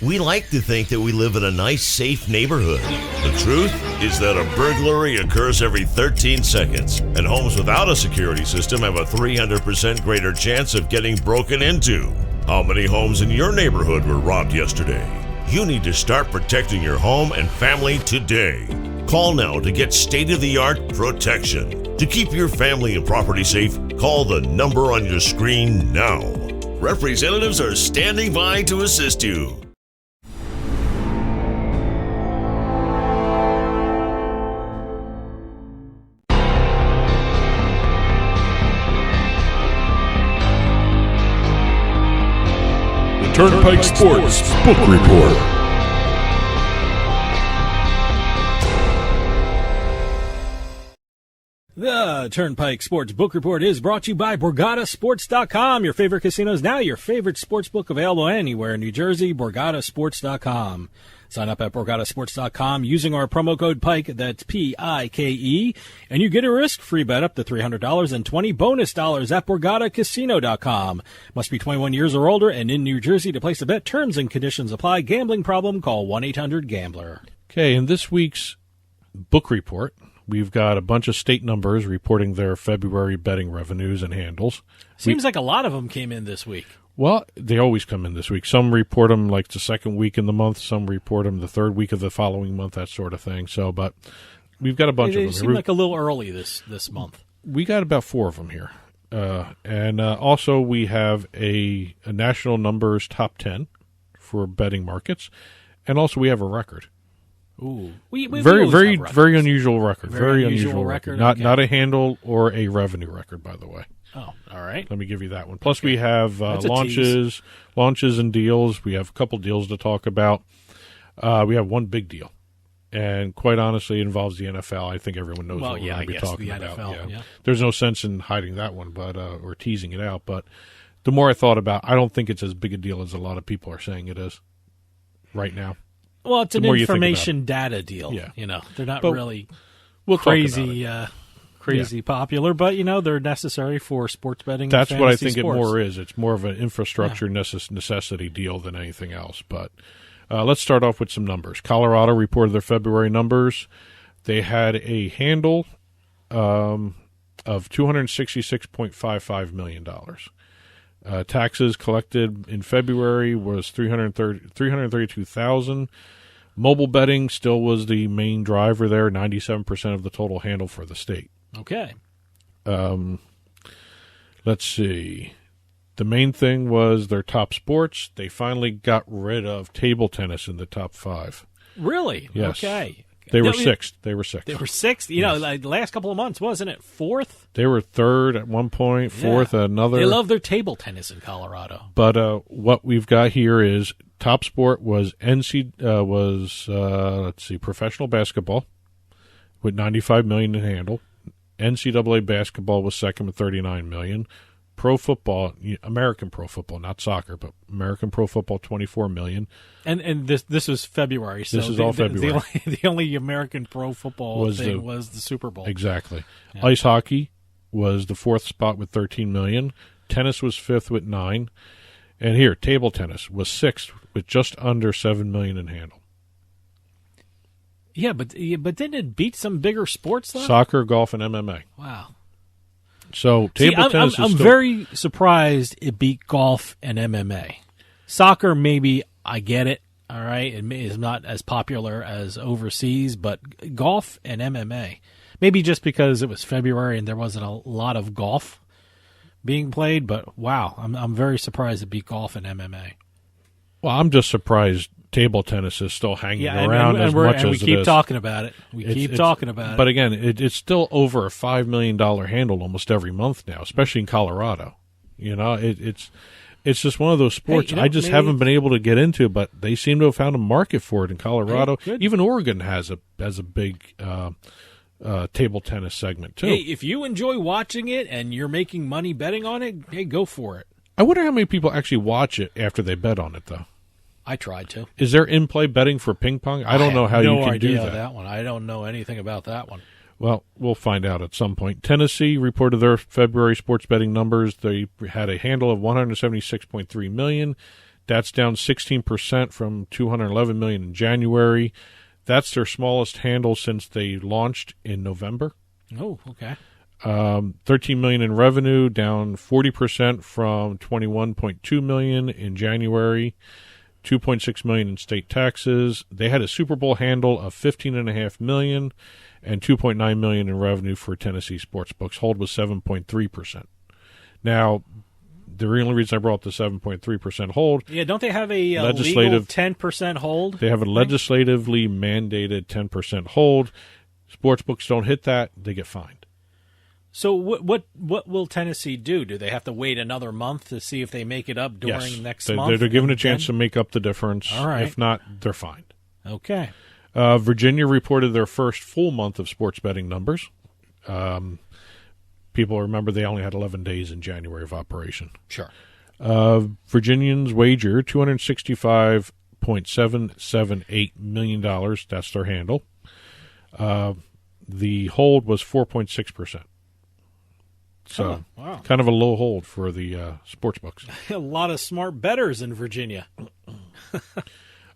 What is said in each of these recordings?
We like to think that we live in a nice, safe neighborhood. The truth is that a burglary occurs every 13 seconds, and homes without a security system have a 300% greater chance of getting broken into. How many homes in your neighborhood were robbed yesterday? You need to start protecting your home and family today. Call now to get state-of-the-art protection. To keep your family and property safe, call the number on your screen now. Representatives are standing by to assist you. The Turnpike Sports Book Report. The Turnpike Sports Book Report is brought to you by BorgataSports.com. Your favorite casinos now, your favorite sports book available anywhere in New Jersey, BorgataSports.com. Sign up at BorgataSports.com using our promo code PIKE, that's P-I-K-E, and you get a risk-free bet up to $300 and 20 bonus dollars at BorgataCasino.com. Must be 21 years or older and in New Jersey to place a bet. Terms and conditions apply. Gambling problem? Call 1-800-GAMBLER. Okay, in this week's book report, we've got a bunch of state numbers reporting their February betting revenues and handles. Seems like a lot of them came in this week. Well, they always come in this week. Some report them like the second week in the month. Some report them the third week of the following month, that sort of thing. So, but we've got a bunch of them. They seem like a little early this month. We got about 4 of them here. And also we have a national numbers top 10 for betting markets. And also we have a record. Ooh, very unusual record. Very unusual record. Okay. Not a handle or a revenue record, by the way. Oh, all right. Let me give you that one. Plus, we have launches and deals. We have a couple deals to talk about. We have one big deal, and quite honestly, it involves the NFL. I think everyone knows what we're going to be talking about. NFL, yeah. There's no sense in hiding that one, but or teasing it out. But the more I thought about, I don't think it's as big a deal as a lot of people are saying it is right now. Well, it's an information data deal. Yeah. They're not really crazy popular, but, they're necessary for sports betting. That's what I think it more is. It's more of an infrastructure necessity deal than anything else. But let's start off with some numbers. Colorado reported their February numbers. They had a handle of $266.55 million. Taxes collected in February was $332,000. Mobile betting still was the main driver there, 97% of the total handle for the state. Okay. Let's see. The main thing was their top sports. They finally got rid of table tennis in the top 5. Really? Yes. Okay. They were sixth. They were sixth. They were sixth? Like the last couple of months, wasn't it? 4th? They were 3rd at one point, 4th at another. They love their table tennis in Colorado. But what we've got here is top sport was professional basketball with $95 million in handle. NCAA basketball was second with $39 million. Pro football, American pro football, not soccer, but American pro football, $24 million. And this was February. So this is all February. The only American pro football was the Super Bowl. Exactly. Yeah. Ice hockey was the 4th spot with $13 million. Tennis was 5th with $9 million. And here, table tennis was 6th with just under $7 million in handle. Yeah, but didn't it beat some bigger sports though? Soccer, golf, and MMA. Wow. So table tennis I'm very surprised it beat golf and MMA. Soccer, maybe I get it. All right, it is not as popular as overseas, but golf and MMA, maybe just because it was February and there wasn't a lot of golf being played. But wow, I'm very surprised it beat golf and MMA. Well, I'm just surprised table tennis is still hanging around as much as it is. We keep talking about it. But again, it's still over a $5 million handle almost every month now, especially in Colorado. It's just one of those sports I just haven't been able to get into, but they seem to have found a market for it in Colorado. Hey, even Oregon has a big table tennis segment too. Hey, if you enjoy watching it and you're making money betting on it, hey, go for it. I wonder how many people actually watch it after they bet on it, though. I tried to. Is there in-play betting for ping pong? I don't know how you can do that. That one. I don't know anything about that one. Well, we'll find out at some point. Tennessee reported their February sports betting numbers. They had a handle of $176.3 million. That's down 16% from $211 million in January. That's their smallest handle since they launched in November. Oh, okay. $13 million in revenue, down 40% from $21.2 million in January. $2.6 million in state taxes. They had a Super Bowl handle of $15.5 million and $2.9 million in revenue for Tennessee sportsbooks. Hold was 7.3%. Now, the only reason I brought the 7.3% hold. Yeah, don't they have a legal 10% hold? They have a legislatively mandated 10% hold. Sportsbooks don't hit that, they get fined. So what will Tennessee do? Do they have to wait another month to see if they make it up during next month? They're given a chance to make up the difference. All right. If not, they're fined. Okay. Virginia reported their first full month of sports betting numbers. People remember they only had 11 days in January of operation. Sure. Virginians wager $265.778 million. That's their handle. The hold was 4.6%. So wow. Kind of a low hold for the sports books. A lot of smart bettors in Virginia.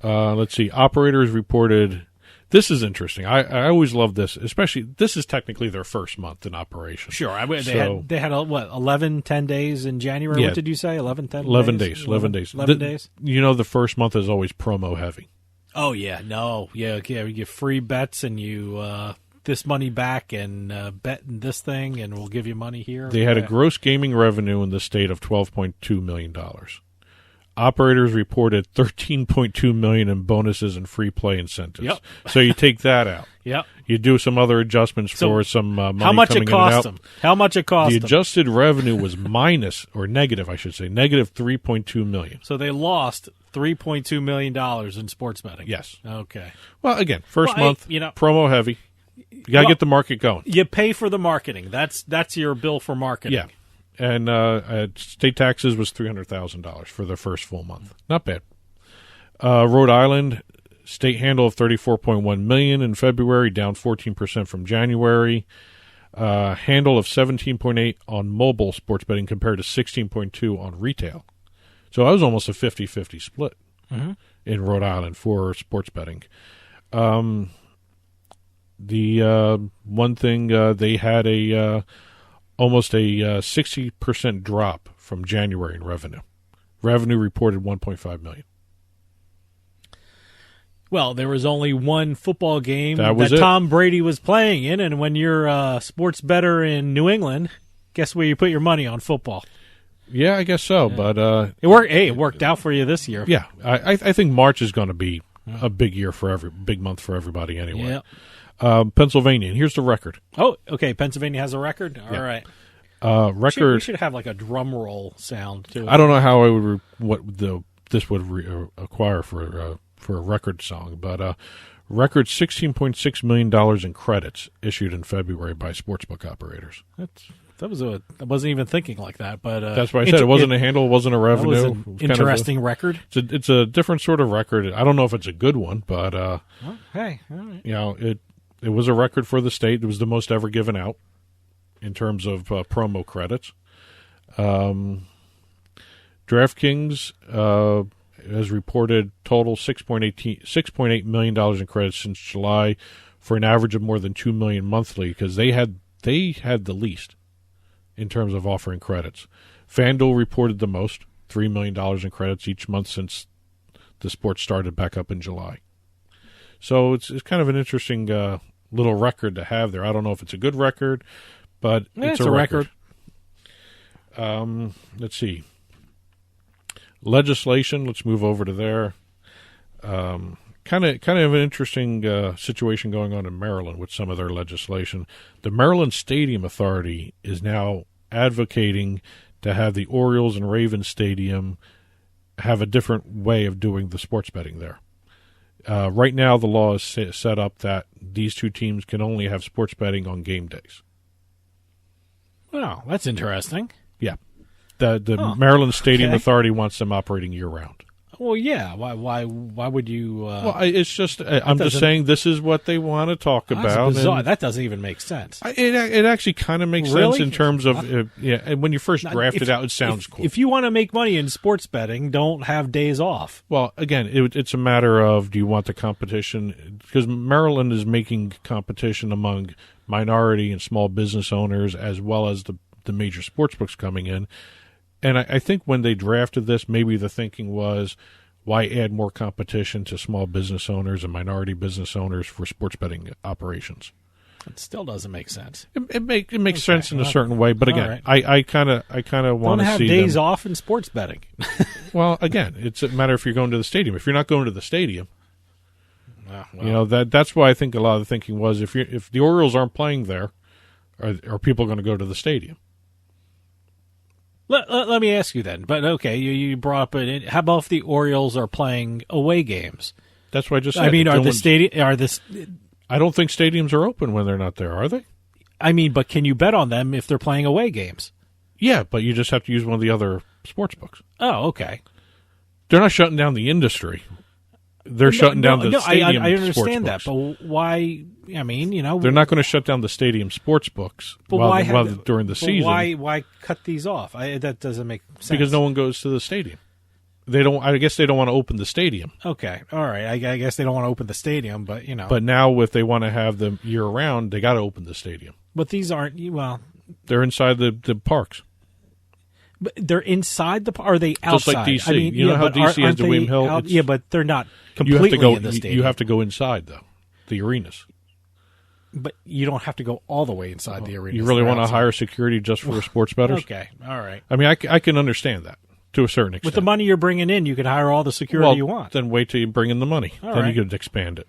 Let's see. Operators reported. This is interesting. I always love this, especially this is technically their first month in operation. Sure. They had 10 days in January? Yeah. What did you say? 11 days? 11 days. 11 days. 11 days? You know, the first month is always promo heavy. Oh, yeah. No. Yeah, you get free bets and you this money back and bet in this thing and we'll give you money here. They had a gross gaming revenue in the state of $12.2 million. Operators reported $13.2 million in bonuses and free play incentives. Yep. So you take that out. Yep. You do some other adjustments for some money how much coming it cost in and out. them? How much it cost the them? adjusted revenue was minus, or negative, I should say, negative $3.2 million. So they lost $3.2 million in sports betting. Yes. Okay. Well, again, first month, promo heavy. You got to get the market going. You pay for the marketing. That's your bill for marketing. Yeah. And state taxes was $300,000 for the first full month. Not bad. Rhode Island, state handle of $34.1 million in February, down 14% from January. Handle of $17.8 on mobile sports betting compared to $16.2 on retail. So that was almost a 50-50 split in Rhode Island for sports betting. The one thing they had almost a 60% drop from January in revenue. Revenue reported $1.5 million. Well, there was only one football game that Tom Brady was playing in, and when you're a sports bettor in New England, guess where you put your money on football? Yeah, I guess so, but it worked. Hey, it worked out for you this year. Yeah, I think March is going to be a big month for everybody anyway. Yeah. Pennsylvania, and here's the record. Oh, okay. Pennsylvania has a record. All right. Record. We should have like a drum roll sound too. I don't know how this would acquire for a record song, but record $16.6 million in credits issued in February by sportsbook operators. I wasn't even thinking like that, but that's why I said it wasn't a handle, it wasn't a revenue. That was an interesting record. It's a different sort of record. I don't know if it's a good one, but hey, all right. You know, it was a record for the state. It was the most ever given out in terms of promo credits. DraftKings has reported total $6.8 million in credits since July, for an average of more than $2 million monthly, because they had the least in terms of offering credits. FanDuel reported the most, $3 million in credits each month since the sport started back up in July. So it's kind of an interesting little record to have there. I don't know if it's a good record, but it's a record. Let's see. Legislation. Let's move over to there. Kind of an interesting situation going on in Maryland with some of their legislation. The Maryland Stadium Authority is now advocating to have the Orioles and Ravens Stadium have a different way of doing the sports betting there. Right now, the law is set up that these two teams can only have sports betting on game days. Wow, that's interesting. Yeah. The Maryland Stadium Authority wants them operating year-round. Well, yeah. Why would you? Well, it's just I'm just saying this is what they want to talk about. That doesn't even make sense. It actually kind of makes sense in terms of And when you first draft it out, it sounds cool. If you want to make money in sports betting, don't have days off. Well, again, it's a matter of do you want the competition? Because Maryland is making competition among minority and small business owners as well as the major sports books coming in. And I think when they drafted this, maybe the thinking was, why add more competition to small business owners and minority business owners for sports betting operations? It still doesn't make sense. It makes sense in a certain way, but again, right. I kind of want to see don't have days off in sports betting. Well, again, it's a matter if you're going to the stadium. If you're not going to the stadium, that's why I think a lot of the thinking was if the Orioles aren't playing there, are people going to go to the stadium? Let me ask you then. But okay, you brought up it. How about if the Orioles are playing away games? That's what I just said. I mean, I don't think stadiums are open when they're not there, are they? I mean, but can you bet on them if they're playing away games? Yeah, but you just have to use one of the other sports books. Oh, okay. They're not shutting down the industry. They're shutting down the stadium. I understand that, but why? I mean, they're not going to shut down the stadium sports books during the season. Why cut these off? That doesn't make sense. Because no one goes to the stadium. They don't. I guess they don't want to open the stadium. Okay, all right. I guess they don't want to open the stadium, but But now, if they want to have them year round, they got to open the stadium. But these aren't. They're inside the parks. But they're inside the. Are they outside? Just like DC. I mean, how DC has the William Hill. Yeah, but they're not completely in the stadium. You have to go inside though, the arenas. But you don't have to go all the way inside the arena. You really want to hire security just for sports bettors? Okay, all right. I mean, I can understand that to a certain extent. With the money you're bringing in, you can hire all the security you want. Then wait till you bring in the money. All then right. You could expand it.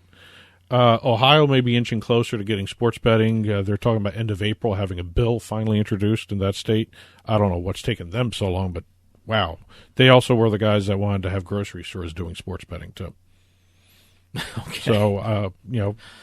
Ohio may be inching closer to getting sports betting. They're talking about end of April having a bill finally introduced in that state. I don't know what's taken them so long, but wow. They also were the guys that wanted to have grocery stores doing sports betting too. Okay. So,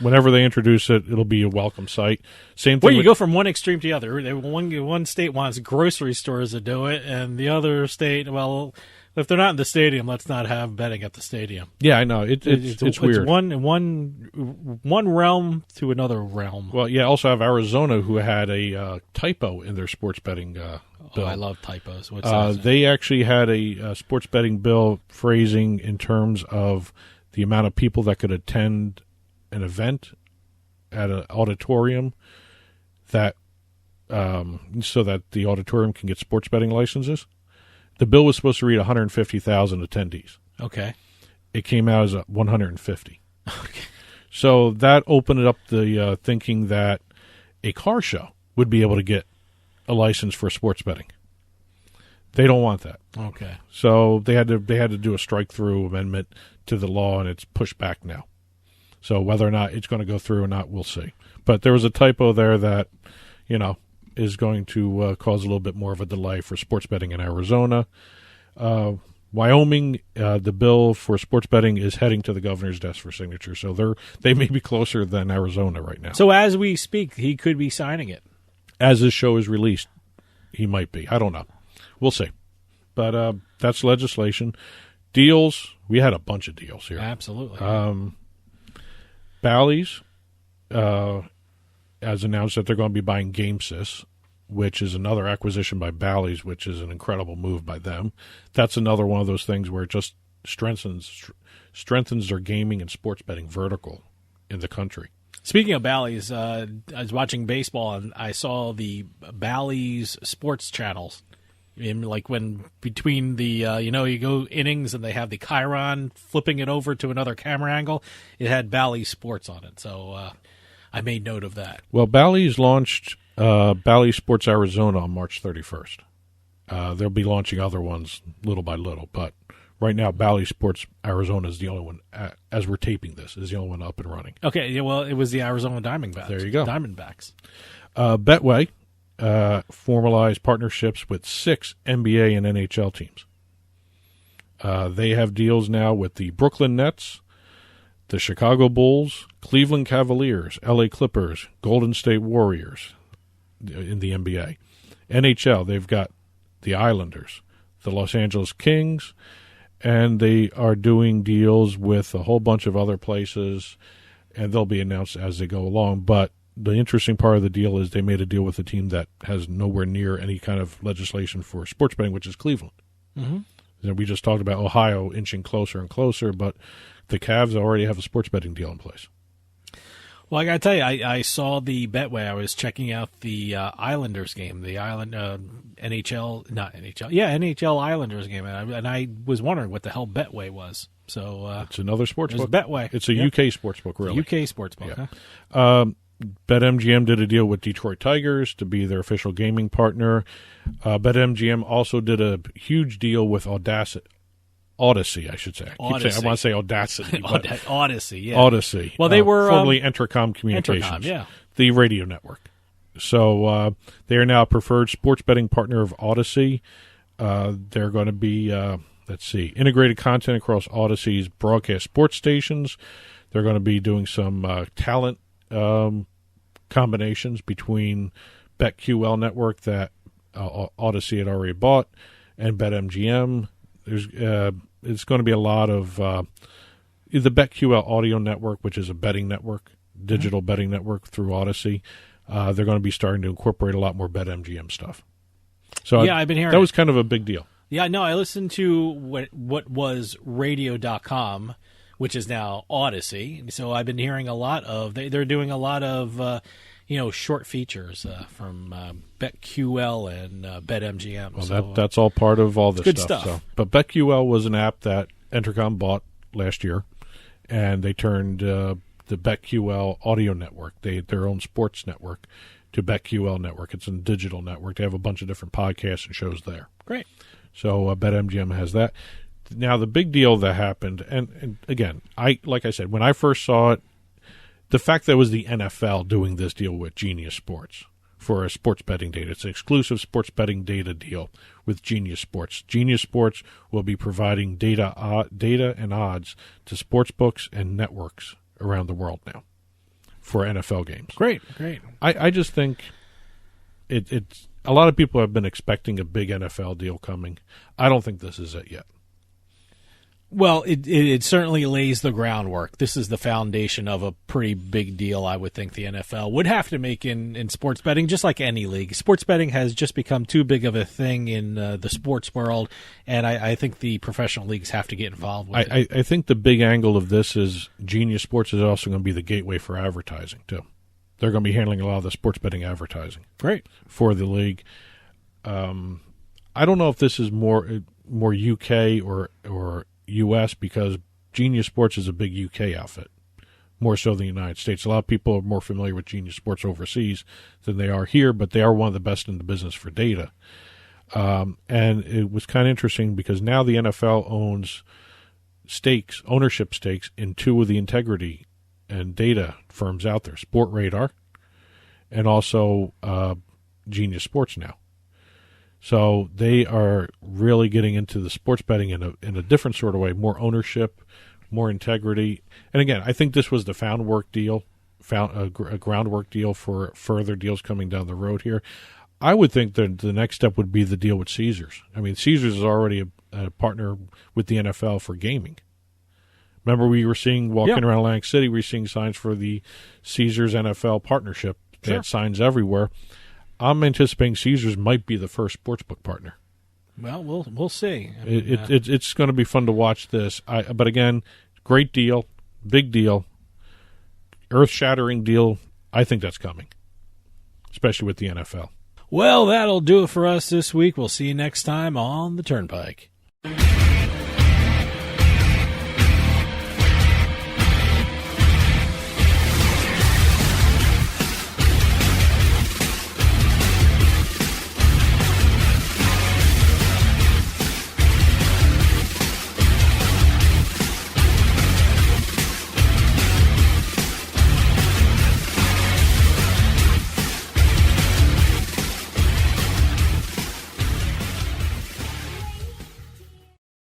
whenever they introduce it, it'll be a welcome sight. Same thing. Well, you go from one extreme to the other. One state wants grocery stores to do it, and the other state, well, if they're not in the stadium, let's not have betting at the stadium. Yeah, I know. It's weird. It's one realm to another realm. Well, yeah. Also have Arizona, who had a typo in their sports betting bill. Oh, I love typos. What's that? They actually had a sports betting bill phrasing in terms of the amount of people that could attend an event at an auditorium that so that the auditorium can get sports betting licenses. The bill was supposed to read 150,000 attendees. Okay. It came out as 150. Okay. So that opened up the thinking that a car show would be able to get a license for sports betting. They don't want that. Okay. So they had to do a strike-through amendment to the law, and it's pushed back now. So whether or not it's going to go through or not, we'll see. But there was a typo there that, is going to cause a little bit more of a delay for sports betting in Arizona. Wyoming, the bill for sports betting is heading to the governor's desk for signature. So they may be closer than Arizona right now. So as we speak, he could be signing it. As this show is released, he might be. I don't know. We'll see. But that's legislation. Deals, we had a bunch of deals here. Absolutely. Bally's has announced that they're going to be buying GameSys, which is another acquisition by Bally's, which is an incredible move by them. That's another one of those things where it just strengthens their gaming and sports betting vertical in the country. Speaking of Bally's, I was watching baseball and I saw the Bally's sports channels. When between the, you go innings and they have the Chiron flipping it over to another camera angle, it had Bally's Sports on it. So I made note of that. Well, Bally's launched Bally's Sports Arizona on March 31st. They'll be launching other ones little by little, but right now Bally's Sports Arizona is the only one, as we're taping this, is the only one up and running. Okay, yeah, well, it was the Arizona Diamondbacks. There you go. Diamondbacks. Betway formalized partnerships with 6 NBA and NHL teams. They have deals now with the Brooklyn Nets, the Chicago Bulls, Cleveland Cavaliers, LA Clippers, Golden State Warriors in the NBA. NHL, they've got the Islanders, the Los Angeles Kings, and they are doing deals with a whole bunch of other places, and they'll be announced as they go along. But the interesting part of the deal is they made a deal with a team that has nowhere near any kind of legislation for sports betting, which is Cleveland. Mm-hmm. We just talked about Ohio inching closer and closer, but the Cavs already have a sports betting deal in place. Well, I got to tell you, I saw the Betway. I was checking out the Islanders game, the NHL Islanders game, and I was wondering what the hell Betway was. So it's another sports book. Betway. It's a UK sports book, really. UK sports book. Yeah. Huh? BetMGM did a deal with Detroit Tigers to be their official gaming partner. BetMGM also did a huge deal with Odyssey, I should say. I want to say Audacity. Odyssey, yeah. Odyssey. Well, they were formerly Entercom Communications, yeah, the radio network. So they are now a preferred sports betting partner of Odyssey. They're going to be, integrated content across Odyssey's broadcast sports stations. They're going to be doing some talent combinations between BetQL network that Odyssey had already bought and BetMGM. It's going to be a lot of the BetQL audio network, which is a betting network, digital betting network through Odyssey. They're going to be starting to incorporate a lot more BetMGM stuff. So yeah, I've been hearing that was kind of a big deal. Yeah, no, I listened to what was radio.com, which is now Odyssey. So I've been hearing a lot of they're doing a lot of short features from BetQL and BetMGM. Well, so, that's all part of all this good stuff. stuff. So, but BetQL was an app that Entercom bought last year, and they turned the BetQL audio network, their own sports network, to BetQL network. It's a digital network. They have a bunch of different podcasts and shows there. Great. So BetMGM has that. Now, the big deal that happened, and again, like I said, when I first saw it, the fact that it was the NFL doing this deal with Genius Sports for a sports betting data. It's an exclusive sports betting data deal with Genius Sports. Genius Sports will be providing data and odds to sports books and networks around the world now for NFL games. Great. I just think it's a lot of people have been expecting a big NFL deal coming. I don't think this is it yet. Well, it certainly lays the groundwork. This is the foundation of a pretty big deal, I would think the NFL would have to make in sports betting, just like any league. Sports betting has just become too big of a thing in the sports world, and I think the professional leagues have to get involved with it. I think the big angle of this is Genius Sports is also going to be the gateway for advertising, too. They're going to be handling a lot of the sports betting advertising. Great. For the league. I don't know if this is more UK or U.S. because Genius Sports is a big UK outfit, more so than the United States. A lot of people are more familiar with Genius Sports overseas than they are here, but they are one of the best in the business for data. And it was kind of interesting because now the NFL owns ownership stakes in two of the integrity and data firms out there, Sportradar and also Genius Sports now. So they are really getting into the sports betting in a different sort of way, more ownership, more integrity. And again, I think this was the groundwork deal for further deals coming down the road here. I would think that the next step would be the deal with Caesars. I mean, Caesars is already a partner with the NFL for gaming. Remember, we were seeing walking around Atlantic City, we were seeing signs for the Caesars NFL partnership. They had signs everywhere. I'm anticipating Caesars might be the first sportsbook partner. Well, we'll see. It's going to be fun to watch this. But again, great deal, big deal, earth-shattering deal. I think that's coming, especially with the NFL. Well, that'll do it for us this week. We'll see you next time on the Turnpike.